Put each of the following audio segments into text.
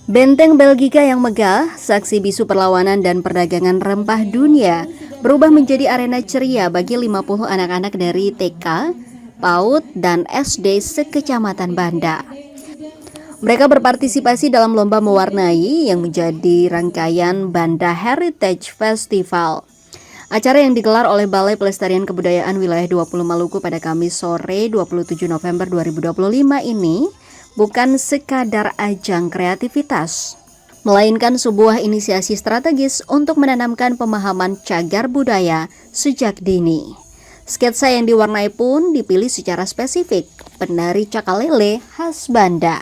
Benteng Belgika yang megah, saksi bisu perlawanan dan perdagangan rempah dunia, berubah menjadi arena ceria bagi 50 anak-anak dari TK, PAUD, dan SD sekecamatan Banda. Mereka berpartisipasi dalam lomba mewarnai yang menjadi rangkaian Banda Heritage Festival. Acara yang digelar oleh Balai Pelestarian Kebudayaan Wilayah 20 Maluku pada Kamis sore 27 November 2025 ini bukan sekadar ajang kreativitas, melainkan sebuah inisiasi strategis untuk menanamkan pemahaman cagar budaya sejak dini. Sketsa yang diwarnai pun dipilih secara spesifik, penari cakalele khas Banda.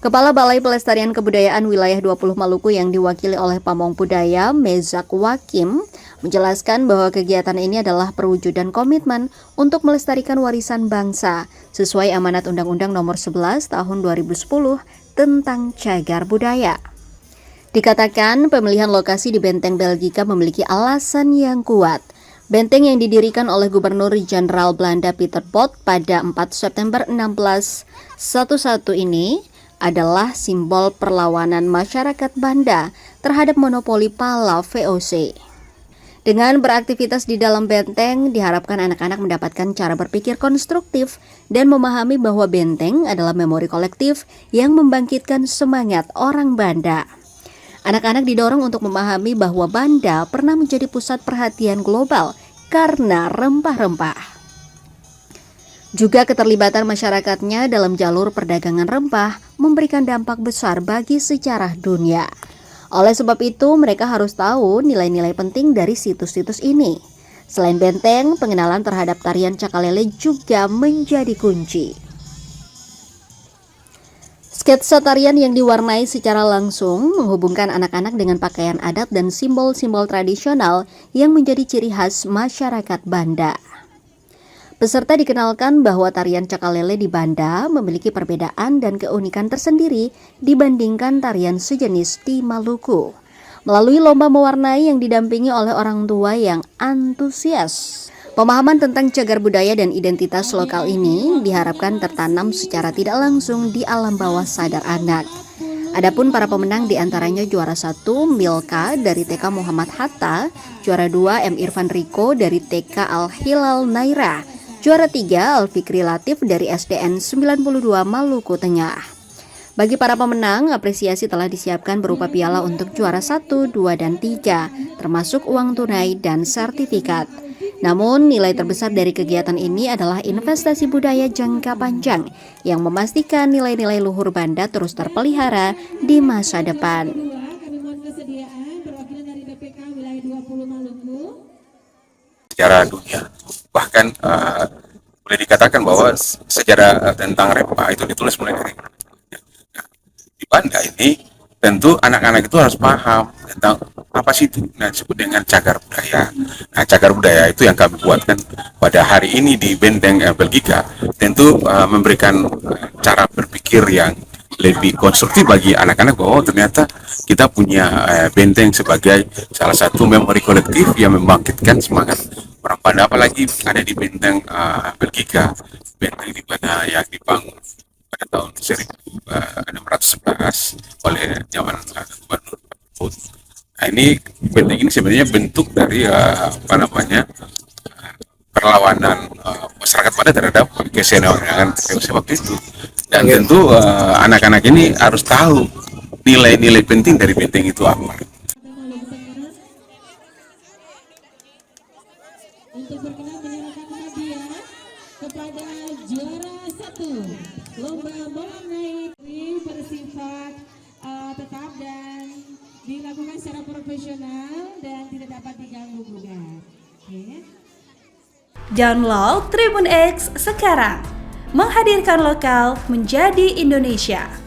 Kepala Balai Pelestarian Kebudayaan Wilayah 20 Maluku yang diwakili oleh Pamong Budaya Mezak Wakim menjelaskan bahwa kegiatan ini adalah perwujudan komitmen untuk melestarikan warisan bangsa sesuai amanat Undang-Undang Nomor 11 Tahun 2010 tentang cagar budaya. Dikatakan pemilihan lokasi di Benteng Belgika memiliki alasan yang kuat. Benteng yang didirikan oleh Gubernur Jenderal Belanda Pieter Both pada 4 September 1611 ini adalah simbol perlawanan masyarakat Banda terhadap monopoli pala VOC. Dengan beraktivitas di dalam benteng, diharapkan anak-anak mendapatkan cara berpikir konstruktif dan memahami bahwa benteng adalah memori kolektif yang membangkitkan semangat orang Banda. Anak-anak didorong untuk memahami bahwa Banda pernah menjadi pusat perhatian global karena rempah-rempah. Juga keterlibatan masyarakatnya dalam jalur perdagangan rempah memberikan dampak besar bagi sejarah dunia. Oleh sebab itu, mereka harus tahu nilai-nilai penting dari situs-situs ini. Selain benteng, pengenalan terhadap tarian cakalele juga menjadi kunci. Sketsa tarian yang diwarnai secara langsung menghubungkan anak-anak dengan pakaian adat dan simbol-simbol tradisional yang menjadi ciri khas masyarakat Banda. Peserta dikenalkan bahwa tarian cakalele di Banda memiliki perbedaan dan keunikan tersendiri dibandingkan tarian sejenis di Maluku. Melalui lomba mewarnai yang didampingi oleh orang tua yang antusias, pemahaman tentang cagar budaya dan identitas lokal ini diharapkan tertanam secara tidak langsung di alam bawah sadar anak. Adapun para pemenang diantaranya juara 1 Milka dari TK Muhammad Hatta, juara 2 M. Irfan Riko dari TK Al-Hilal Naira, juara 3 Alfikri Latif dari SDN 92 Maluku Tengah. Bagi para pemenang, apresiasi telah disiapkan berupa piala untuk juara 1, 2, dan 3, termasuk uang tunai dan sertifikat. Namun, nilai terbesar dari kegiatan ini adalah investasi budaya jangka panjang yang memastikan nilai-nilai luhur Banda terus terpelihara di masa depan. Sejarah dunia, bahkan boleh dikatakan bahwa sejarah tentang rempah itu ditulis mulai dari di Banda ini. Tentu anak-anak itu harus paham tentang apa sih itu disebut dengan cagar budaya. Nah, cagar budaya itu yang kami buatkan pada hari ini di Benteng Belgika, tentu memberikan cara berpikir yang lebih konstruktif bagi anak-anak bahwa ternyata kita punya benteng sebagai salah satu memori kolektif yang membangkitkan semangat orang Banda, apalagi ada di Benteng Belgika, benteng di mana yang dibangun pada tahun 1611 oleh zaman Gubernur Both. Nah, ini benteng ini sebenarnya bentuk dari perlawanan masyarakat Banda terhadap kesenjangan waktu itu. Dan tentu anak-anak ini harus tahu nilai-nilai penting dari benteng itu apa. Untuk berkenan menyerahkan hadiah kepada juara 1 lomba mewarnai bersifat tetap dan dilakukan secara profesional dan tidak dapat diganggu gugat. Download Tribun X sekarang, menghadirkan lokal menjadi Indonesia.